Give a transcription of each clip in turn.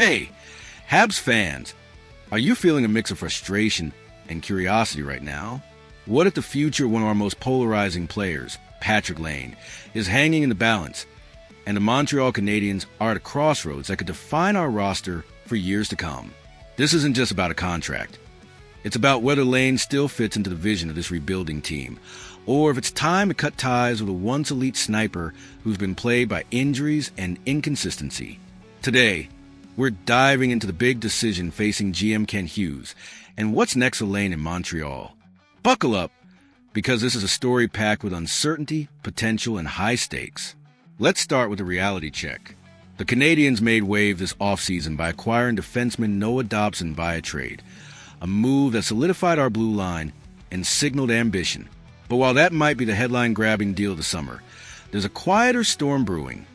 Hey, Habs fans, are you feeling a mix of frustration and curiosity right now? What if the future of one of our most polarizing players, Patrik Laine, is hanging in the balance, and the Montreal Canadiens are at a crossroads that could define our roster for years to come? This isn't just about a contract. It's about whether Laine still fits into the vision of this rebuilding team, or if it's time to cut ties with a once-elite sniper who's been plagued by injuries and inconsistency. Today, we're diving into the big decision facing GM Kent Hughes and what's next for Laine in Montreal. Buckle up, because this is a story packed with uncertainty, potential, and high stakes. Let's start with a reality check. The Canadiens made wave this offseason by acquiring defenseman Noah Dobson via trade, a move that solidified our blue line and signaled ambition. But while that might be the headline-grabbing deal of the summer, there's a quieter storm brewing,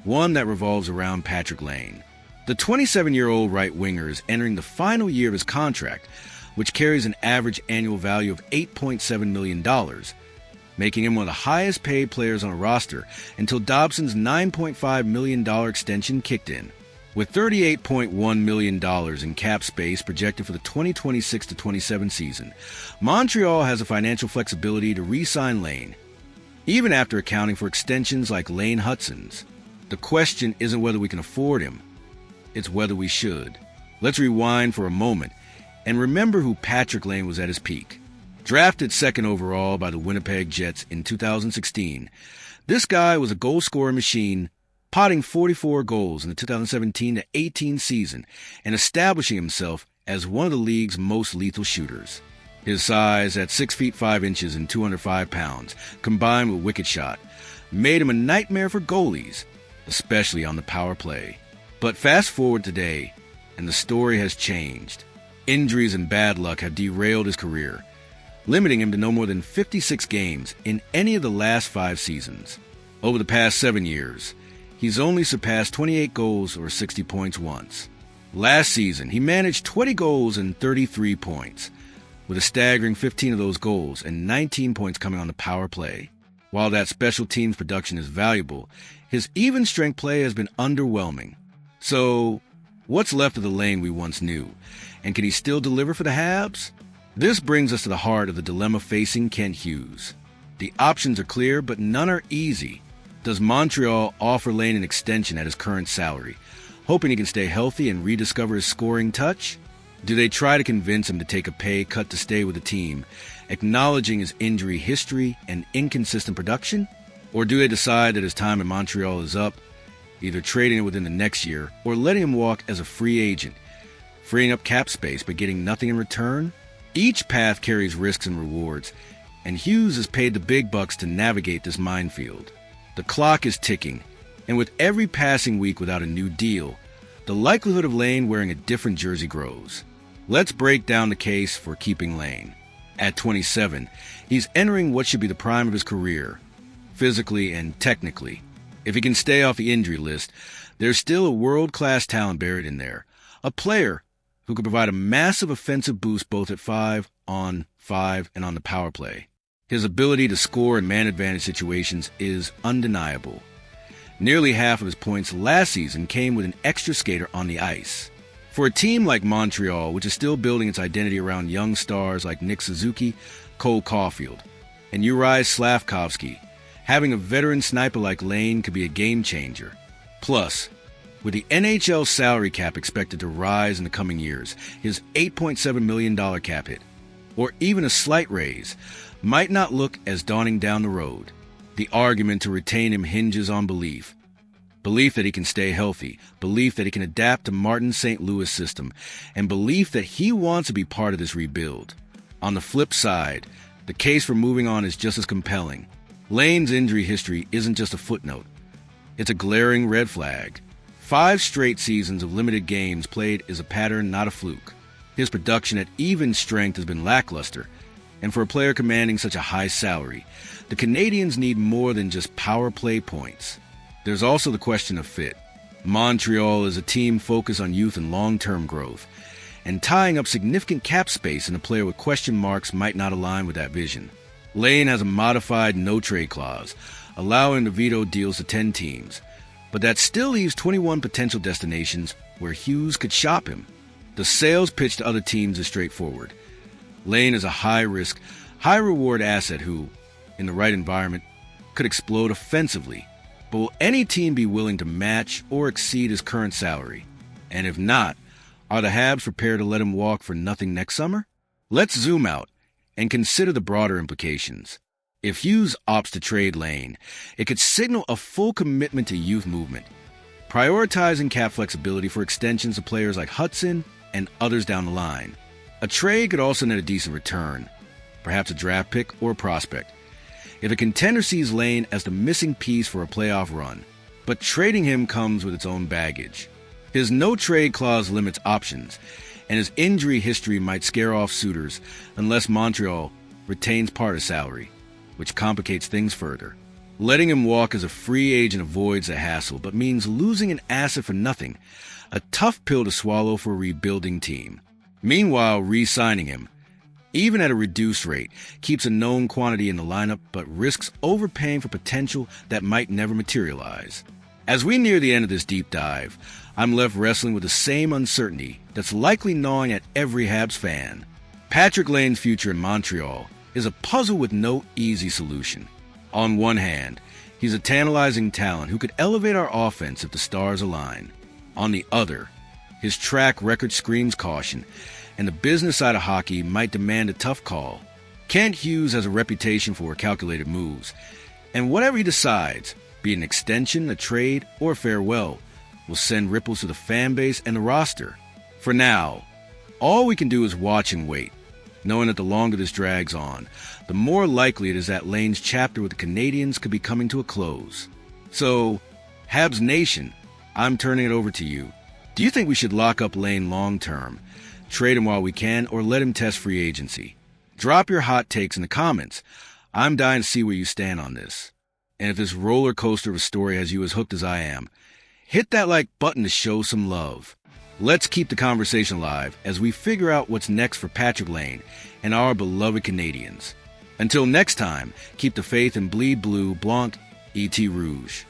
one that revolves around Patrik Laine. The 27-year-old right winger is entering the final year of his contract, which carries an average annual value of $8.7 million, making him one of the highest-paid players on a roster until Dobson's $9.5 million extension kicked in. With $38.1 million in cap space projected for the 2026-27 season, Montreal has the financial flexibility to re-sign Laine, even after accounting for extensions like Lane Hutson's. The question isn't whether we can afford him, it's whether we should. Let's rewind for a moment and remember who Patrik Laine was at his peak. Drafted second overall by the Winnipeg Jets in 2016, this guy was a goal-scoring machine, potting 44 goals in the 2017-18 season and establishing himself as one of the league's most lethal shooters. His size, at 6 feet 5 inches and 205 pounds, combined with wicked shot, made him a nightmare for goalies, especially on the power play. But fast forward today, and the story has changed. Injuries and bad luck have derailed his career, limiting him to no more than 56 games in any of the last 5 seasons. Over the past 7 years, he's only surpassed 28 goals or 60 points once. Last season, he managed 20 goals and 33 points, with a staggering 15 of those goals and 19 points coming on the power play. While that special teams production is valuable, his even-strength play has been underwhelming. So, what's left of the Laine we once knew? And can he still deliver for the Habs? This brings us to the heart of the dilemma facing Kent Hughes. The options are clear, but none are easy. Does Montreal offer Laine an extension at his current salary, hoping he can stay healthy and rediscover his scoring touch? Do they try to convince him to take a pay cut to stay with the team, acknowledging his injury history and inconsistent production? Or do they decide that his time in Montreal is up, either trading him within the next year or letting him walk as a free agent, freeing up cap space but getting nothing in return? Each path carries risks and rewards, and Hughes is paid the big bucks to navigate this minefield. The clock is ticking, and with every passing week without a new deal, the likelihood of Laine wearing a different jersey grows. Let's break down the case for keeping Laine. At 27, he's entering what should be the prime of his career, physically and technically. If he can stay off the injury list, there's still a world-class talent buried in there, a player who could provide a massive offensive boost both at 5-on-5 and on the power play. His ability to score in man-advantage situations is undeniable. Nearly half of his points last season came with an extra skater on the ice. For a team like Montreal, which is still building its identity around young stars like Nick Suzuki, Cole Caulfield, and Juraj Slavkovsky, having a veteran sniper like Laine could be a game-changer. Plus, with the NHL salary cap expected to rise in the coming years, his $8.7 million cap hit, or even a slight raise, might not look as daunting down the road. The argument to retain him hinges on belief. Belief that he can stay healthy, belief that he can adapt to Martin St. Louis' system, and belief that he wants to be part of this rebuild. On the flip side, the case for moving on is just as compelling. Laine's injury history isn't just a footnote. It's a glaring red flag. 5 straight seasons of limited games played is a pattern, not a fluke. His production at even strength has been lackluster, and for a player commanding such a high salary, the Canadiens need more than just power play points. There's also the question of fit. Montreal is a team focused on youth and long-term growth, and tying up significant cap space in a player with question marks might not align with that vision. Laine has a modified no-trade clause, allowing him to veto deals to 10 teams, but that still leaves 21 potential destinations where Hughes could shop him. The sales pitch to other teams is straightforward. Laine is a high-risk, high-reward asset who, in the right environment, could explode offensively. But will any team be willing to match or exceed his current salary? And if not, are the Habs prepared to let him walk for nothing next summer? Let's zoom out and consider the broader implications. If Hughes opts to trade Laine, it could signal a full commitment to youth movement, prioritizing cap flexibility for extensions of players like Hudson and others down the line. A trade could also net a decent return, perhaps a draft pick or a prospect, if a contender sees Laine as the missing piece for a playoff run. But trading him comes with its own baggage. His no-trade clause limits options, and his injury history might scare off suitors unless Montreal retains part of salary, which complicates things further. Letting him walk as a free agent avoids the hassle, but means losing an asset for nothing, a tough pill to swallow for a rebuilding team. Meanwhile, re-signing him, even at a reduced rate, keeps a known quantity in the lineup but risks overpaying for potential that might never materialize. As we near the end of this deep dive, I'm left wrestling with the same uncertainty that's likely gnawing at every Habs fan. Patrik Laine's future in Montreal is a puzzle with no easy solution. On one hand, he's a tantalizing talent who could elevate our offense if the stars align. On the other, his track record screams caution, and the business side of hockey might demand a tough call. Kent Hughes has a reputation for calculated moves, and whatever he decides, be it an extension, a trade, or a farewell, will send ripples to the fan base and the roster. For now, all we can do is watch and wait, knowing that the longer this drags on, the more likely it is that Laine's chapter with the Canadiens could be coming to a close. So, Habs Nation, I'm turning it over to you. Do you think we should lock up Laine long-term, trade him while we can, or let him test free agency? Drop your hot takes in the comments. I'm dying to see where you stand on this. And if this roller coaster of a story has you as hooked as I am, hit that like button to show some love. Let's keep the conversation alive as we figure out what's next for Patrik Laine and our beloved Canadiens. Until next time, keep the faith and bleed blue, blanc, et rouge.